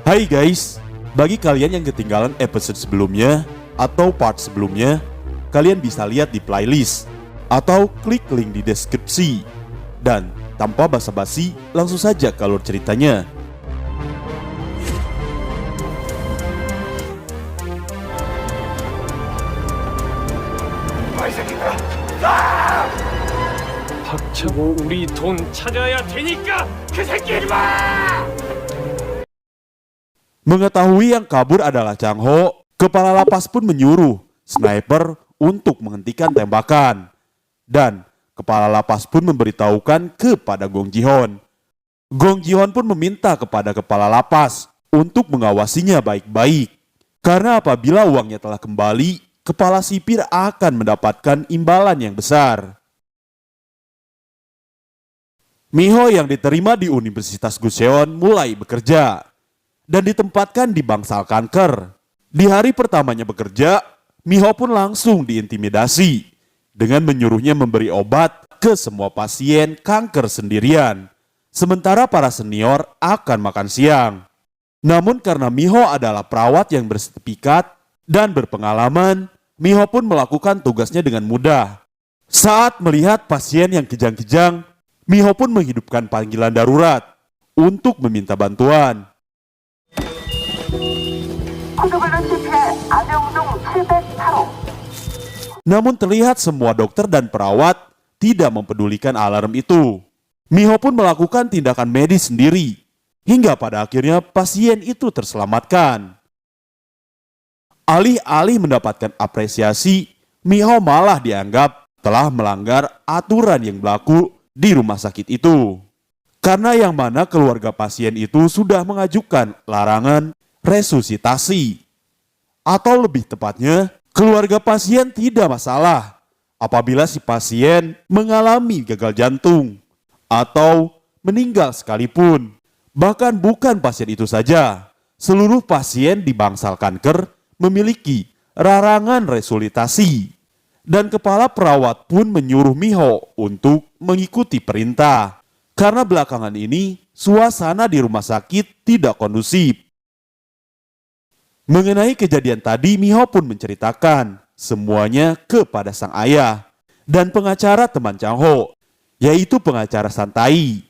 Hai guys, bagi kalian yang ketinggalan episode sebelumnya atau part sebelumnya, kalian bisa lihat di playlist atau klik link di deskripsi. Dan tanpa basa-basi, langsung saja ke alur ceritanya. 닥쳐고 우리 돈 찾아야 되니까 그 새끼 봐! Mengetahui yang kabur adalah Chang Ho, kepala lapas pun menyuruh sniper untuk menghentikan tembakan. Dan kepala lapas pun memberitahukan kepada Gong Ji-hon. Gong Ji-hon pun meminta kepada kepala lapas untuk mengawasinya baik-baik. Karena apabila uangnya telah kembali, kepala sipir akan mendapatkan imbalan yang besar. Miho yang diterima di Universitas Guseon mulai bekerja dan ditempatkan di bangsal kanker. Di hari pertamanya bekerja, Miho pun langsung diintimidasi dengan menyuruhnya memberi obat ke semua pasien kanker sendirian, sementara para senior akan makan siang. Namun karena Miho adalah perawat yang bersertifikat dan berpengalaman, Miho pun melakukan tugasnya dengan mudah. Saat melihat pasien yang kejang-kejang, Miho pun menghidupkan panggilan darurat untuk meminta bantuan. Namun terlihat semua dokter dan perawat tidak mempedulikan alarm itu. Miho pun melakukan tindakan medis sendiri, hingga pada akhirnya pasien itu terselamatkan. Alih-alih mendapatkan apresiasi, Miho malah dianggap telah melanggar aturan yang berlaku di rumah sakit itu. Karena yang mana keluarga pasien itu sudah mengajukan larangan resusitasi. Atau lebih tepatnya, keluarga pasien tidak masalah apabila si pasien mengalami gagal jantung atau meninggal sekalipun. Bahkan bukan pasien itu saja, seluruh pasien di bangsal kanker memiliki larangan resusitasi. Dan kepala perawat pun menyuruh Miho untuk mengikuti perintah. Karena belakangan ini suasana di rumah sakit tidak kondusif. Mengenai kejadian tadi, Miho pun menceritakan semuanya kepada sang ayah dan pengacara teman Chang Ho, yaitu pengacara Santai.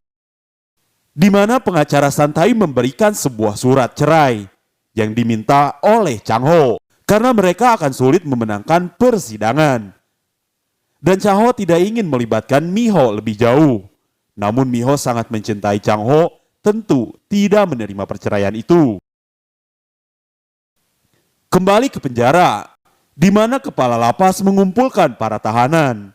Di mana pengacara Santai memberikan sebuah surat cerai yang diminta oleh Chang Ho. Karena mereka akan sulit memenangkan persidangan. Dan Chang Ho tidak ingin melibatkan Miho lebih jauh. Namun Miho sangat mencintai Chang Ho, tentu tidak menerima perceraian itu. Kembali ke penjara, di mana kepala lapas mengumpulkan para tahanan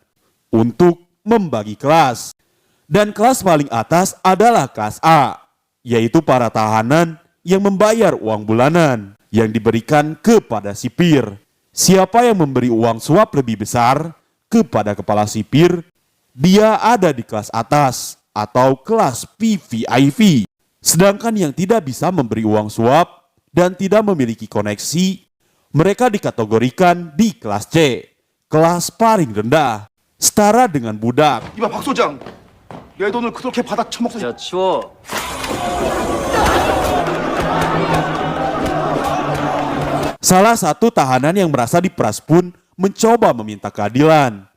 untuk membagi kelas. Dan kelas paling atas adalah kelas A, yaitu para tahanan yang membayar uang bulanan yang diberikan kepada sipir. Siapa yang memberi uang suap lebih besar kepada kepala sipir, dia ada di kelas atas atau kelas VVIP. Sedangkan yang tidak bisa memberi uang suap dan tidak memiliki koneksi, mereka dikategorikan di kelas C, kelas paling rendah, setara dengan budak. 이봐 박 소장, 내 돈을 그렇게 받아 처먹어. 야 치워. Salah satu tahanan yang merasa diperas pun mencoba meminta keadilan.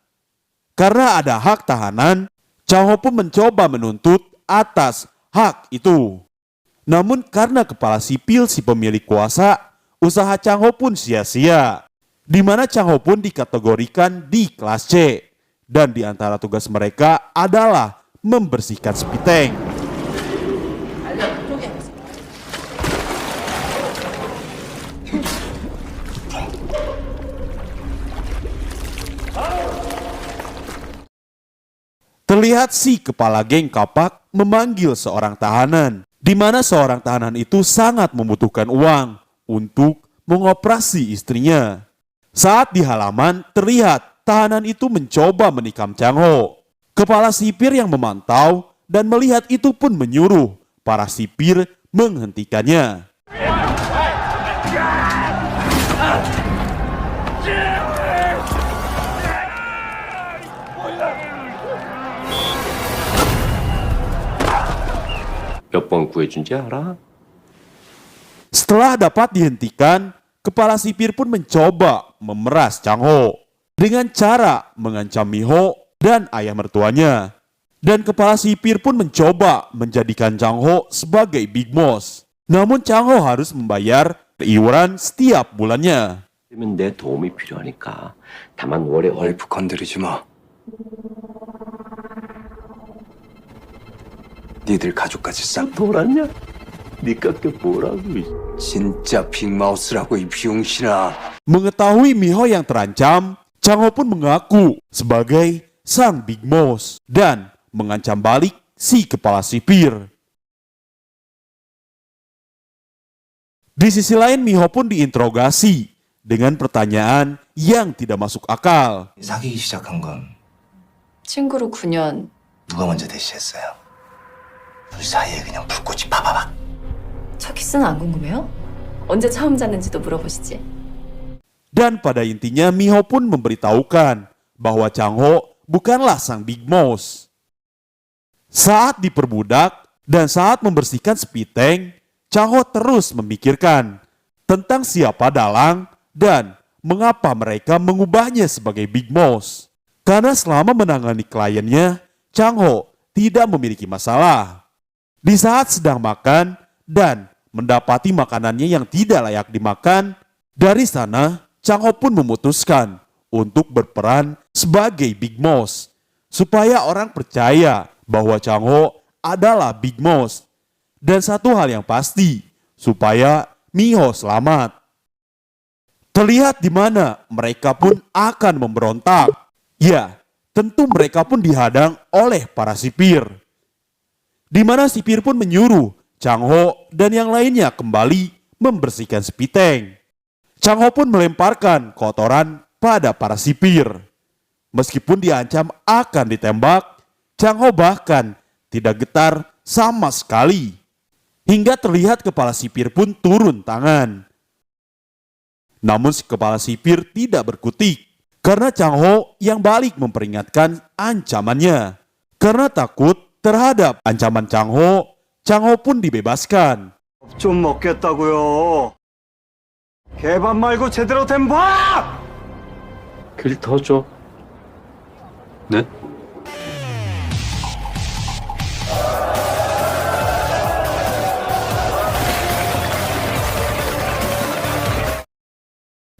Karena ada hak tahanan, Chang Ho pun mencoba menuntut atas hak itu. Namun karena kepala sipil si pemilik kuasa, usaha Chang Ho pun sia-sia. Di mana Chang Ho pun dikategorikan di kelas C. Dan di antara tugas mereka adalah membersihkan sepiteng. Terlihat si kepala geng kapak memanggil seorang tahanan, di mana seorang tahanan itu sangat membutuhkan uang untuk mengoperasi istrinya. Saat di halaman, terlihat tahanan itu mencoba menikam Chang Ho. Kepala sipir yang memantau dan melihat itu pun menyuruh para sipir menghentikannya. 몇 번 구해준지 알아? Setelah dapat dihentikan, kepala sipir pun mencoba memeras Chang Ho dengan cara mengancam Mi Ho dan ayah mertuanya. Dan kepala sipir pun mencoba menjadikan Chang Ho sebagai Big Boss. Namun Chang Ho harus membayar iuran setiap bulannya. 그러면 내 도움이 필요하니까 다만 월에 와이프 건드리지 마. 니들 가족까지 싹 돌았냐? 니깎게 뭐라고? 진짜 빅마우스라고 이 비용신아. Mengetahui Mi Ho yang terancam, Chang Ho pun mengaku sebagai sang Big Boss dan mengancam balik si kepala sipir. Di sisi lain, Mi Ho pun diinterogasi dengan pertanyaan yang tidak masuk akal. 사귀기 시작한 건 친구로 9년. 누가 먼저 대시했어요? 우리 사이에 그냥 불꽃이 파바박. 첫 키스는 안 궁금해요? 언제 처음 잤는지도 물어보시지. Dan pada intinya Mi Ho pun memberitahukan bahwa Chang Ho bukanlah sang Big Boss. Saat diperbudak dan saat membersihkan Spiteng, Chang Ho terus memikirkan tentang siapa dalang dan mengapa mereka mengubahnya sebagai Big Boss. Karena selama menangani kliennya, Chang Ho tidak memiliki masalah. Di saat sedang makan dan mendapati makanannya yang tidak layak dimakan, dari sana Chang Ho pun memutuskan untuk berperan sebagai Big Boss supaya orang percaya bahwa Chang Ho adalah Big Boss. Dan satu hal yang pasti, supaya Mi Ho selamat. Terlihat di mana mereka pun akan memberontak. Ya, tentu mereka pun dihadang oleh para sipir. Di mana sipir pun menyuruh Chang Ho dan yang lainnya kembali membersihkan Spiteng. Chang Ho pun melemparkan kotoran pada para sipir. Meskipun diancam akan ditembak, Chang Ho bahkan tidak getar sama sekali. Hingga terlihat kepala sipir pun turun tangan. Namun si kepala sipir tidak berkutik karena Chang Ho yang balik memperingatkan ancamannya. Karena takut terhadap ancaman Chang Ho pun dibebaskan. 좀 먹겠다고요. 개밥 말고 제대로 된 밥! 길 더 줘. 네?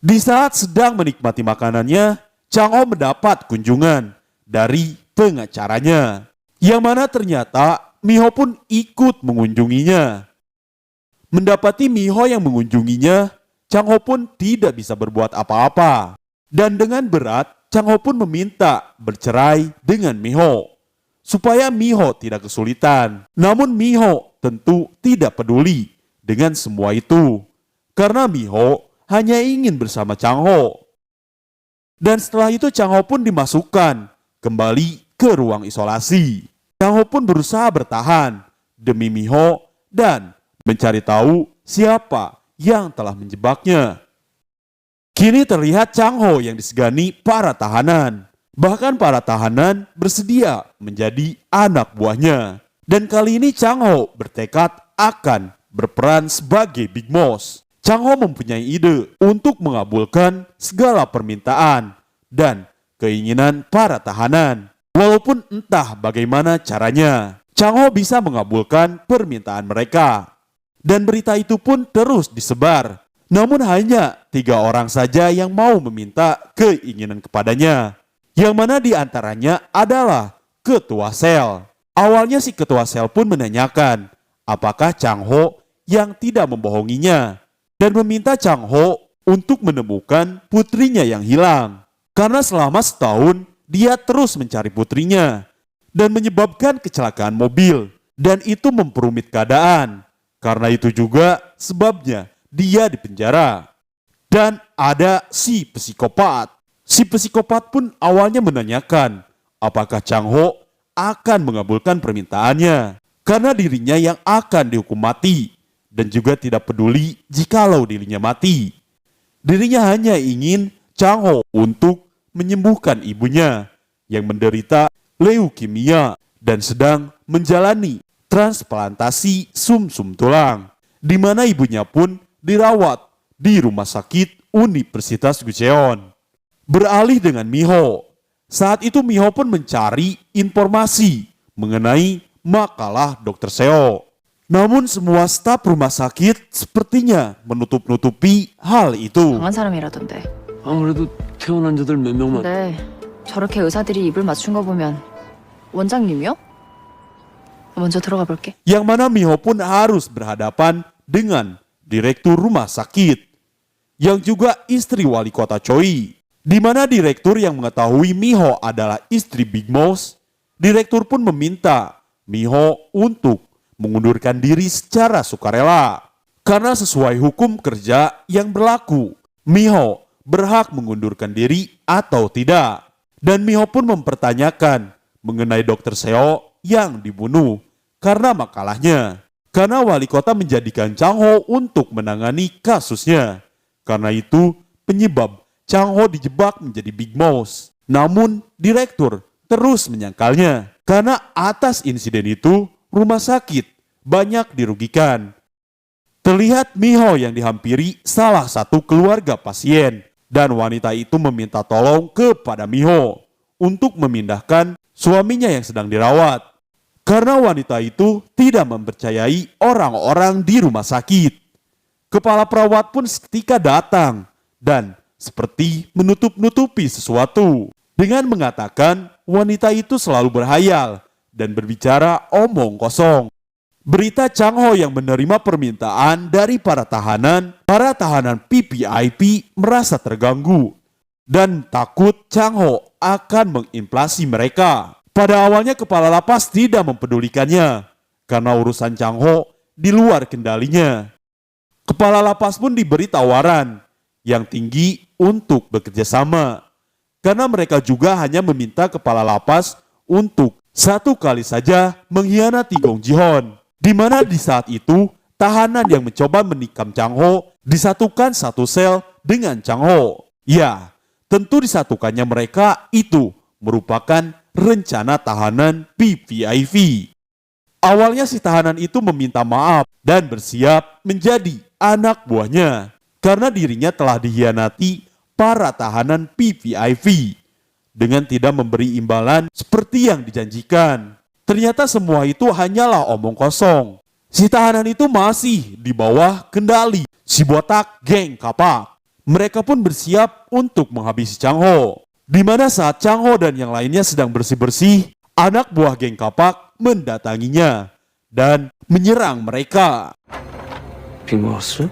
Di saat sedang menikmati makanannya, Chang Ho mendapat kunjungan dari pengacaranya. Yang mana ternyata Mi Ho pun ikut mengunjunginya. Mendapati Mi Ho yang mengunjunginya, Chang Ho pun tidak bisa berbuat apa-apa. Dan dengan berat, Chang Ho pun meminta bercerai dengan Mi Ho supaya Mi Ho tidak kesulitan. Namun Mi Ho tentu tidak peduli dengan semua itu. Karena Mi Ho hanya ingin bersama Chang Ho. Dan setelah itu Chang Ho pun dimasukkan kembali ke ruang isolasi. Chang Ho pun berusaha bertahan demi Mi Ho dan mencari tahu siapa yang telah menjebaknya. Kini terlihat Chang Ho yang disegani para tahanan. Bahkan para tahanan bersedia menjadi anak buahnya. Dan kali ini Chang Ho bertekad akan berperan sebagai Big Boss. Chang Ho mempunyai ide untuk mengabulkan segala permintaan dan keinginan para tahanan. Walaupun entah bagaimana caranya, Chang Ho bisa mengabulkan permintaan mereka. Dan berita itu pun terus disebar. Namun hanya 3 orang saja yang mau meminta keinginan kepadanya. Yang mana di antaranya adalah ketua sel. Awalnya si ketua sel pun menanyakan apakah Chang Ho yang tidak membohonginya. Dan meminta Chang Ho untuk menemukan putrinya yang hilang. Karena selama setahun dia terus mencari putrinya. Dan menyebabkan kecelakaan mobil. Dan itu memperumit keadaan. Karena itu juga sebabnya dia dipenjara. Dan ada si psikopat. Si psikopat pun awalnya menanyakan apakah Chang Ho akan mengabulkan permintaannya. Karena dirinya yang akan dihukum mati. Dan juga tidak peduli jikalau dirinya mati. Dirinya hanya ingin Chang Ho untuk menyembuhkan ibunya yang menderita leukemia dan sedang menjalani transplantasi sumsum tulang. Di mana ibunya pun dirawat di rumah sakit Universitas Gucheon. Beralih dengan Miho, saat itu Miho pun mencari informasi mengenai makalah Dr. Seo. Namun semua staf rumah sakit sepertinya menutup-nutupi hal itu. 강한 사람이라던데. 아무래도 태어난 자들 몇 명만. 근데 저렇게 의사들이 입을 맞춘 거 보면 원장님이요? 먼저 들어가 볼게. Yang mana Miho pun harus berhadapan dengan direktur rumah sakit, yang juga istri wali kota Choi. Di mana direktur yang mengetahui Miho adalah istri Big Mouse, direktur pun meminta Miho untuk mengundurkan diri secara sukarela. Karena sesuai hukum kerja yang berlaku, Miho berhak mengundurkan diri atau tidak. Dan Miho pun mempertanyakan mengenai Dr. Seo yang dibunuh karena makalahnya. Karena wali kota menjadikan Chang Ho untuk menangani kasusnya. Karena itu penyebab Chang Ho dijebak menjadi Big Mouse. Namun direktur terus menyangkalnya. Karena atas insiden itu rumah sakit banyak dirugikan. Terlihat Miho yang dihampiri salah satu keluarga pasien. Dan wanita itu meminta tolong kepada Miho untuk memindahkan suaminya yang sedang dirawat. Karena wanita itu tidak mempercayai orang-orang di rumah sakit. Kepala perawat pun seketika datang dan seperti menutup-nutupi sesuatu. Dengan mengatakan wanita itu selalu berhayal dan berbicara omong kosong. Berita Chang Ho yang menerima permintaan dari para tahanan PPIP merasa terganggu dan takut Chang Ho akan menginflasi mereka. Pada awalnya kepala lapas tidak mempedulikannya karena urusan Chang Ho di luar kendalinya. Kepala lapas pun diberi tawaran yang tinggi untuk bekerja sama. Karena mereka juga hanya meminta kepala lapas untuk satu kali saja mengkhianati Gong Ji-hon. Di mana di saat itu tahanan yang mencoba menikam Chang Ho disatukan satu sel dengan Chang Ho. Ya, tentu disatukannya mereka itu merupakan rencana tahanan PPIV. Awalnya si tahanan itu meminta maaf dan bersiap menjadi anak buahnya karena dirinya telah dikhianati para tahanan PPIV dengan tidak memberi imbalan seperti yang dijanjikan. Ternyata semua itu hanyalah omong kosong. Si tahanan itu masih di bawah kendali si botak geng kapak. Mereka pun bersiap untuk menghabisi Chang Ho. Di mana saat Chang Ho dan yang lainnya sedang bersih-bersih, anak buah geng kapak mendatanginya dan menyerang mereka. 빅마우스?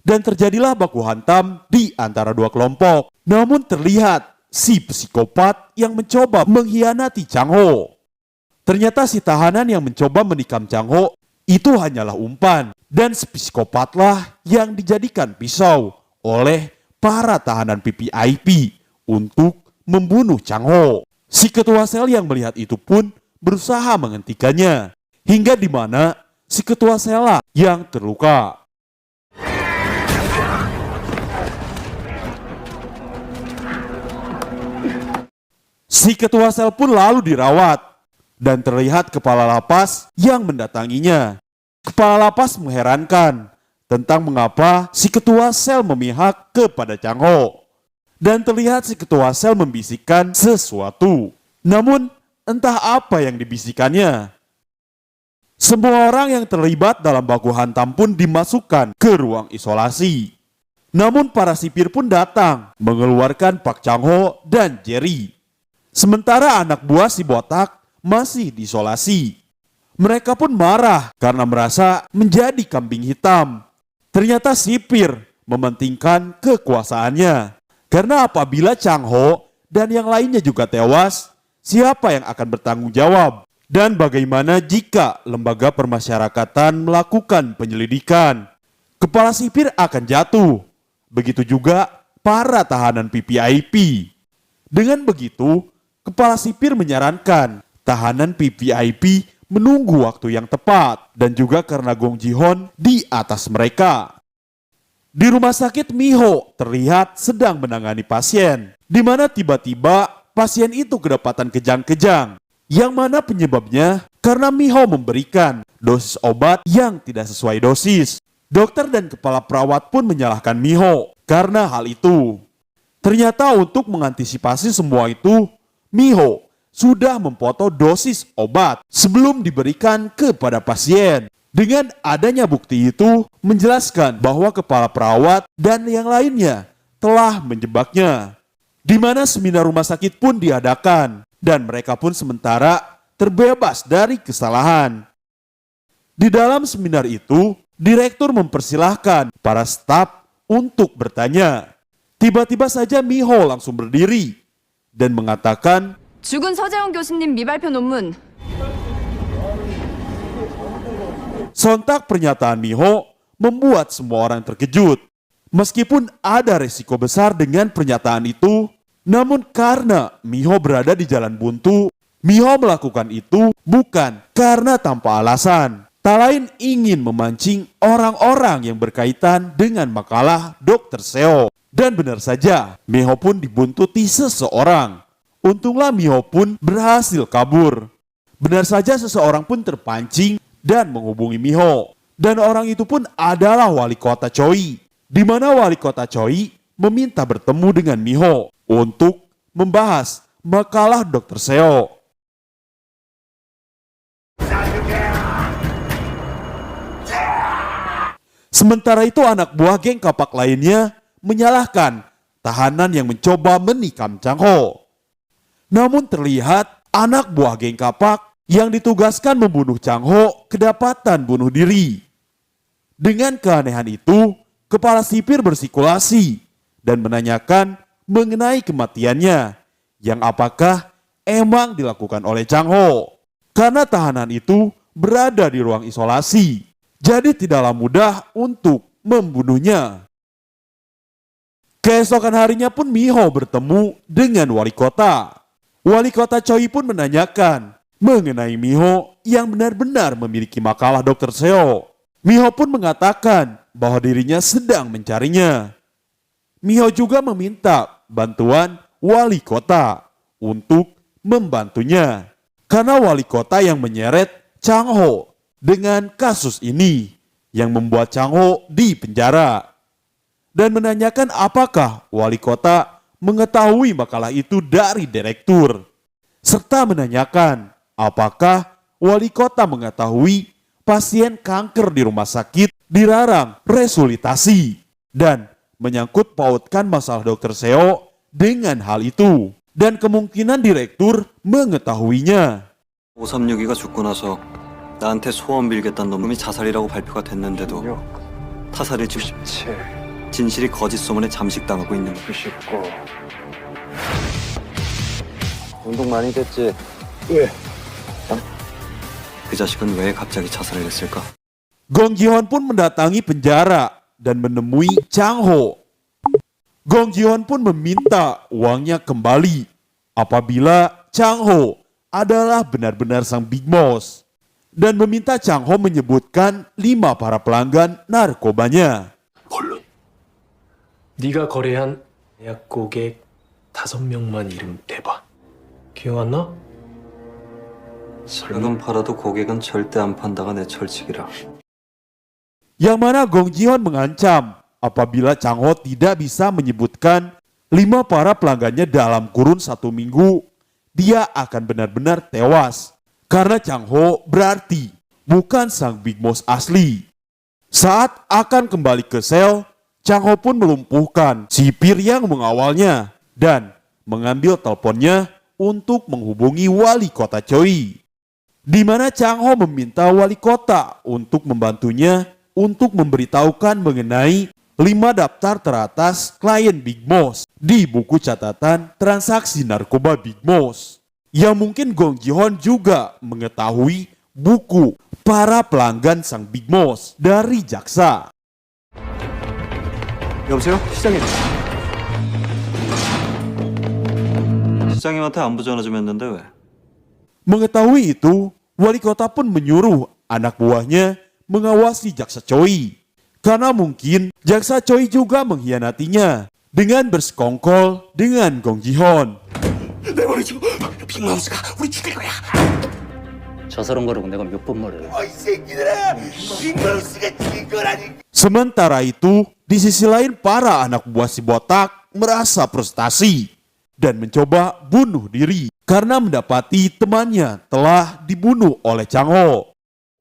Dan terjadilah baku hantam di antara dua kelompok. Namun terlihat si psikopat yang mencoba mengkhianati Chang Ho. Ternyata si tahanan yang mencoba menikam Chang Ho itu hanyalah umpan. Dan si psikopatlah yang dijadikan pisau oleh para tahanan PPIP untuk membunuh Chang Ho. Si ketua sel yang melihat itu pun berusaha menghentikannya. Hingga di mana si ketua sel yang terluka. Si ketua sel pun lalu dirawat dan terlihat kepala lapas yang mendatanginya. Kepala lapas mengherankan tentang mengapa si ketua sel memihak kepada Chang Ho. Dan terlihat si ketua sel membisikkan sesuatu. Namun entah apa yang dibisikannya. Semua orang yang terlibat dalam baku hantam pun dimasukkan ke ruang isolasi. Namun para sipir pun datang mengeluarkan Pak Chang Ho dan Jerry. Sementara anak buah si botak masih diisolasi. Mereka pun marah karena merasa menjadi kambing hitam. Ternyata sipir mementingkan kekuasaannya. Karena apabila Chang Ho dan yang lainnya juga tewas, siapa yang akan bertanggung jawab? Dan bagaimana jika lembaga permasyarakatan melakukan penyelidikan? Kepala sipir akan jatuh. Begitu juga para tahanan PPIP. Dengan begitu, kepala sipir menyarankan tahanan VVIP menunggu waktu yang tepat dan juga karena Gong Ji-hoon di atas mereka. Di rumah sakit, Miho terlihat sedang menangani pasien, di mana tiba-tiba pasien itu kedapatan kejang-kejang, yang mana penyebabnya karena Miho memberikan dosis obat yang tidak sesuai dosis. Dokter dan kepala perawat pun menyalahkan Miho karena hal itu. Ternyata untuk mengantisipasi semua itu, Miho sudah memfoto dosis obat sebelum diberikan kepada pasien. Dengan adanya bukti itu menjelaskan bahwa kepala perawat dan yang lainnya telah menjebaknya. Di mana seminar rumah sakit pun diadakan dan mereka pun sementara terbebas dari kesalahan. Di dalam seminar itu, direktur mempersilahkan para staf untuk bertanya. Tiba-tiba saja Miho langsung berdiri dan mengatakan, 죽은 서재원 교수님 미발표 논문 sontak pernyataan Miho membuat semua orang terkejut. Meskipun ada resiko besar dengan pernyataan itu, namun karena Miho berada di jalan buntu, Miho melakukan itu bukan karena tanpa alasan. Tak lain ingin memancing orang-orang yang berkaitan dengan makalah Dr. Seo. Dan benar saja, Miho pun dibuntuti seseorang. Untunglah Miho pun berhasil kabur. Benar saja seseorang pun terpancing dan menghubungi Miho. Dan orang itu pun adalah wali kota Choi. Di mana wali kota Choi meminta bertemu dengan Miho untuk membahas makalah Dr. Seo. Sementara itu anak buah geng kapak lainnya menyalahkan tahanan yang mencoba menikam Chang-ho. Namun terlihat anak buah geng kapak yang ditugaskan membunuh Chang-ho kedapatan bunuh diri. Dengan keanehan itu, kepala sipir bersikulasi dan menanyakan mengenai kematiannya, yang apakah emang dilakukan oleh Chang-ho. Karena tahanan itu berada di ruang isolasi, jadi tidaklah mudah untuk membunuhnya. Keesokan harinya pun Miho bertemu dengan wali kota. Wali kota Choi pun menanyakan mengenai Miho yang benar-benar memiliki makalah Dr. Seo. Miho pun mengatakan bahwa dirinya sedang mencarinya. Miho juga meminta bantuan wali kota untuk membantunya. Karena wali kota yang menyeret Chang-ho dengan kasus ini yang membuat Chang-ho dipenjara. Dan menanyakan apakah wali kota mengetahui makalah itu dari direktur. Serta menanyakan apakah wali kota mengetahui pasien kanker di rumah sakit dilarang resusitasi. Dan menyangkut pautkan masalah Dr. Seo dengan hal itu. Dan kemungkinan direktur mengetahuinya. 536이가 죽고 나서 나한테 소원 빌겠다는 놈이 자살이라고 발표가 됐는데도 타살을 지금 진실이 거짓 소문에 잠식당하고 있는 거. 99. 운동 많이 됐지? 그 자식은 왜 갑자기 자살을 했을까? Gong Ji-hoon pun mendatangi penjara dan menemui Chang-ho. Gong Ji-hoon pun meminta uangnya kembali apabila Chang-ho adalah benar-benar sang Big Boss. Dan meminta Chang-ho menyebutkan 5 para pelanggan narkobanya. 네가 거래한 예약 고객 5명만 이름 대봐. 기억 안 나? 설금 팔아도 고객은 절대 안 판다가 내 철칙이라. Yang mana Gong Ji-hoon mengancam apabila Chang-ho tidak bisa menyebutkan 5 para pelanggannya dalam kurun 1 minggu, dia akan benar-benar tewas. Karena Chang-ho berarti bukan sang Big Boss asli. Saat akan kembali ke sel, Chang-ho pun melumpuhkan sipir yang mengawalnya dan mengambil teleponnya untuk menghubungi wali kota Choi. Di mana Chang-ho meminta wali kota untuk membantunya untuk memberitahukan mengenai 5 daftar teratas klien Big Boss di buku catatan transaksi narkoba Big Boss. Yang mungkin Gong Ji-hoon juga mengetahui buku para pelanggan sang Big Boss dari jaksa. 여보세요? 시장님. 시장님한테 안부 전화 좀 했는데 왜? Mengetahui itu, wali kota pun menyuruh anak buahnya mengawasi jaksa Choi. Karena mungkin jaksa Choi juga mengkhianatinya dengan bersekongkol dengan Gong Ji-hon. 내버려줘. 빅마우스가 우리 죽일 거야. 저서런 거라고 내가 몇 번 말해. 이 새끼들아. 빅마우스가 죽일 거라니. Sementara itu, di sisi lain para anak buah si botak merasa frustasi dan mencoba bunuh diri karena mendapati temannya telah dibunuh oleh Chang-ho.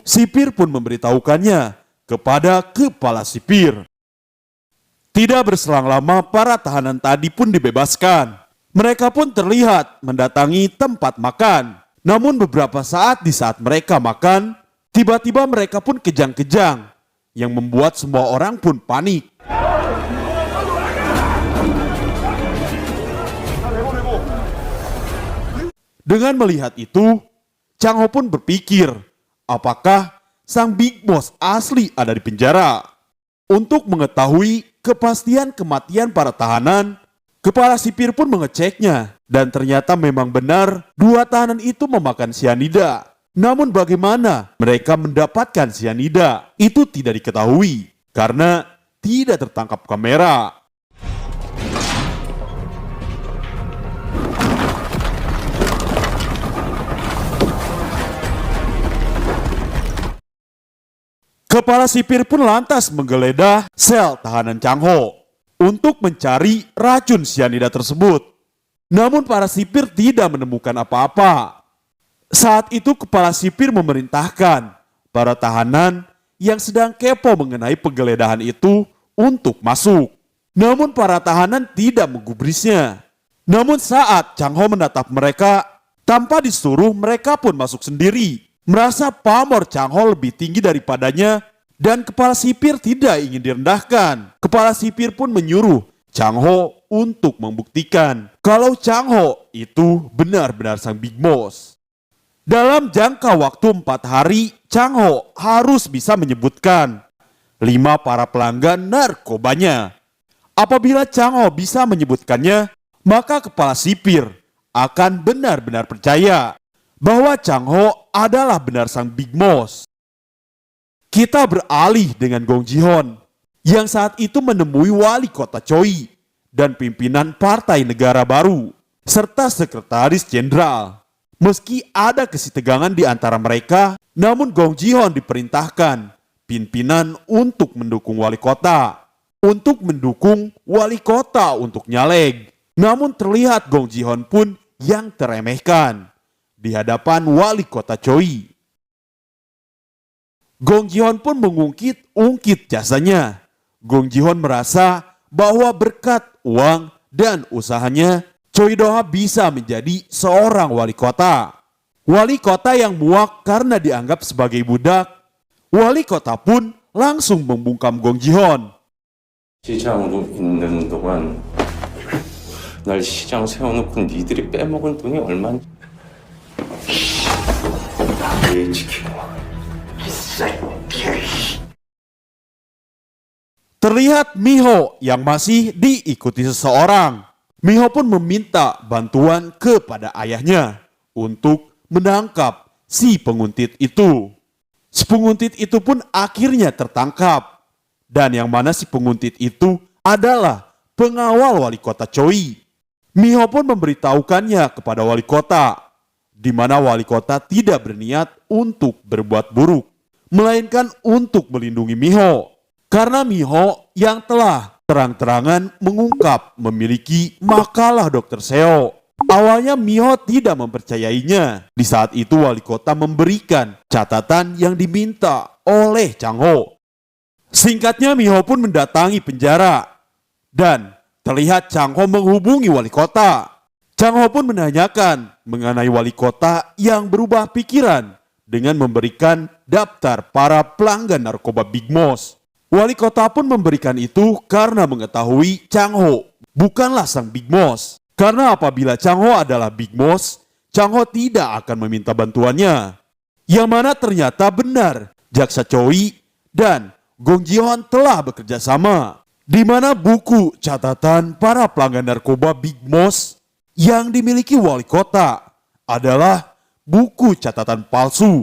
Sipir pun memberitahukannya kepada kepala sipir. Tidak berselang lama para tahanan tadi pun dibebaskan. Mereka pun terlihat mendatangi tempat makan. Namun beberapa saat di saat mereka makan, tiba-tiba mereka pun kejang-kejang yang membuat semua orang pun panik. Dengan melihat itu, Chang-ho pun berpikir, apakah sang Big Boss asli ada di penjara? Untuk mengetahui kepastian kematian para tahanan, kepala sipir pun mengeceknya. Dan ternyata memang benar 2 tahanan itu memakan sianida. Namun bagaimana mereka mendapatkan sianida? Itu tidak diketahui karena tidak tertangkap kamera. Kepala sipir pun lantas menggeledah sel tahanan Chang-ho untuk mencari racun sianida tersebut. Namun para sipir tidak menemukan apa-apa. Saat itu kepala sipir memerintahkan para tahanan yang sedang kepo mengenai penggeledahan itu untuk masuk. Namun para tahanan tidak menggubrisnya. Namun saat Chang-ho menatap mereka, tanpa disuruh mereka pun masuk sendiri. Merasa pamor Chang-ho lebih tinggi daripadanya dan kepala sipir tidak ingin direndahkan. Kepala sipir pun menyuruh Chang-ho untuk membuktikan kalau Chang-ho itu benar-benar sang Big Boss. Dalam jangka waktu 4 hari, Chang-ho harus bisa menyebutkan 5 para pelanggan narkobanya. Apabila Chang-ho bisa menyebutkannya, maka kepala sipir akan benar-benar percaya bahwa Chang-ho adalah benar sang Big Boss. Kita beralih dengan Gong Ji-hon yang saat itu menemui wali kota Choi dan pimpinan partai negara baru serta sekretaris jenderal. Meski ada kesetegangan di antara mereka, namun Gong Ji-hon diperintahkan pimpinan untuk mendukung wali kota. Untuk mendukung wali kota untuk nyaleg. Namun terlihat Gong Ji-hon pun yang teremehkan di hadapan wali kota Choi. Gong Ji-hon pun mengungkit-ungkit jasanya. Gong Ji-hon merasa bahwa berkat uang dan usahanya, Choi Do-ha bisa menjadi seorang wali kota. Wali kota yang muak karena dianggap sebagai budak. Wali kota pun langsung membungkam Gong Ji-hon. 시장으로 있는 동안 날 시장 세워놓고 니들이 빼먹은 돈이 얼마인지 나를 지키고 이 새끼. Terlihat Miho yang masih diikuti seseorang. Miho pun meminta bantuan kepada ayahnya untuk menangkap si penguntit itu. Si penguntit itu pun akhirnya tertangkap. Dan yang mana si penguntit itu adalah pengawal wali kota Choi. Miho pun memberitahukannya kepada wali kota, di mana wali kota tidak berniat untuk berbuat buruk, melainkan untuk melindungi Miho. Karena Miho yang telah terang-terangan mengungkap memiliki makalah Dr. Seo. Awalnya Miho tidak mempercayainya. Di saat itu wali kota memberikan catatan yang diminta oleh Chang-ho. Singkatnya Miho pun mendatangi penjara. Dan terlihat Chang-ho menghubungi wali kota. Chang-ho pun menanyakan mengenai wali kota yang berubah pikiran dengan memberikan daftar para pelanggan narkoba Big Boss. Wali kota pun memberikan itu karena mengetahui Chang-ho bukanlah sang Big Boss. Karena apabila Chang-ho adalah Big Boss, Chang-ho tidak akan meminta bantuannya. Yang mana ternyata benar, Jaksa Choi dan Gong Ji-hon telah bekerja sama. Di mana buku catatan para pelanggan narkoba Big Boss yang dimiliki wali kota adalah buku catatan palsu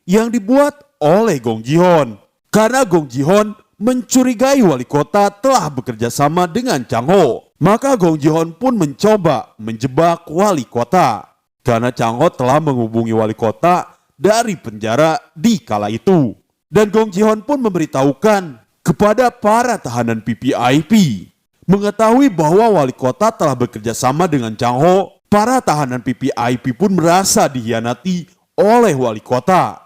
yang dibuat oleh Gong Ji-hon. Karena Gong Ji-hon mencurigai wali kota telah bekerja sama dengan Chang Ho, maka Gong Ji-hon pun mencoba menjebak wali kota. Karena Chang Ho telah menghubungi wali kota dari penjara di kala itu. Dan Gong Ji-hon pun memberitahukan kepada para tahanan PPIP. Mengetahui bahwa wali kota telah bekerja sama dengan Chang Ho, para tahanan PPIP pun merasa dikhianati oleh wali kota.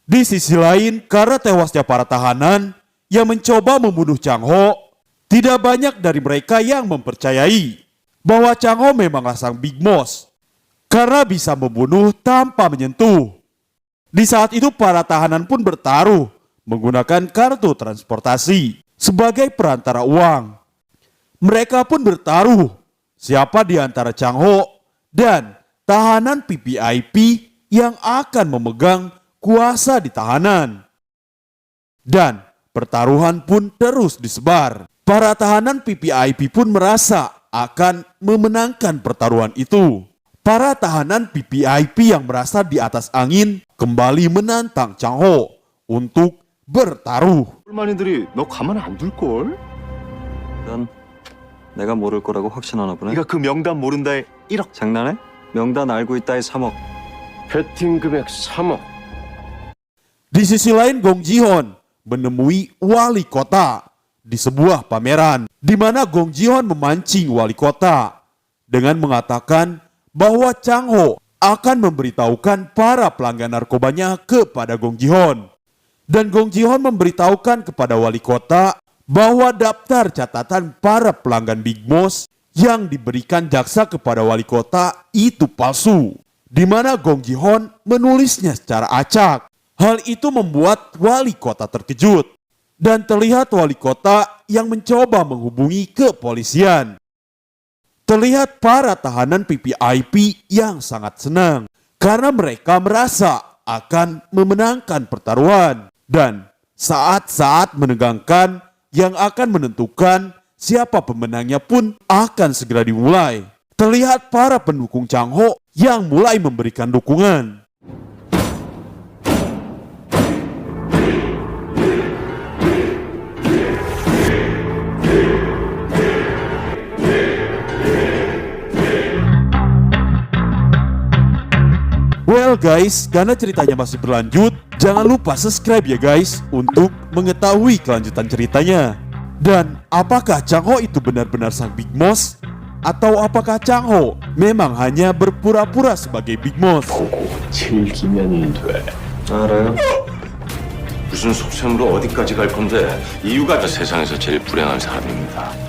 Di sisi lain, karena tewasnya para tahanan yang mencoba membunuh Chang Ho, tidak banyak dari mereka yang mempercayai bahwa Chang Ho memanglah sang Big Boss karena bisa membunuh tanpa menyentuh. Di saat itu para tahanan pun bertaruh menggunakan kartu transportasi sebagai perantara uang. Mereka pun bertaruh siapa di antara Chang Ho dan tahanan PPIP yang akan memegang kuasa di tahanan. Dan pertaruhan pun terus disebar. Para tahanan PPIP pun merasa akan memenangkan pertaruhan itu. Para tahanan PPIP yang merasa di atas angin kembali menantang Chang Ho untuk bertaruh. 꿀만이들이 너 가만 안 둘걸? 넌 내가 모를 거라고 확신하나 보네. 네가 그 명단 모른다에 1억. 장난해? 명단 알고 있다에 3억. 배팅 금액 3억. Di sisi lain, Gong Ji-hon menemui wali kota di sebuah pameran, di mana Gong Ji-hon memancing wali kota dengan mengatakan bahwa Chang Ho akan memberitahukan para pelanggan narkobanya kepada Gong Ji-hon. Dan Gong Ji-hon memberitahukan kepada wali kota bahwa daftar catatan para pelanggan Big Boss yang diberikan jaksa kepada wali kota itu palsu, di mana Gong Ji-hon menulisnya secara acak. Hal itu membuat wali kota terkejut dan terlihat wali kota yang mencoba menghubungi kepolisian. Terlihat para tahanan PPIP yang sangat senang karena mereka merasa akan memenangkan pertaruhan. Dan saat-saat menegangkan yang akan menentukan siapa pemenangnya pun akan segera dimulai. Terlihat para pendukung Chang Ho yang mulai memberikan dukungan. Well guys, karena ceritanya masih berlanjut, jangan lupa subscribe ya guys untuk mengetahui kelanjutan ceritanya. Dan apakah Chang Ho itu benar-benar sang Big Boss? Atau apakah Chang Ho memang hanya berpura-pura sebagai Big Boss? 즐기면 돼. 알아요? 무슨 속셈으로 어디까지 갈 건데? 이유가 세상에서 제일 불행한 사람입니다.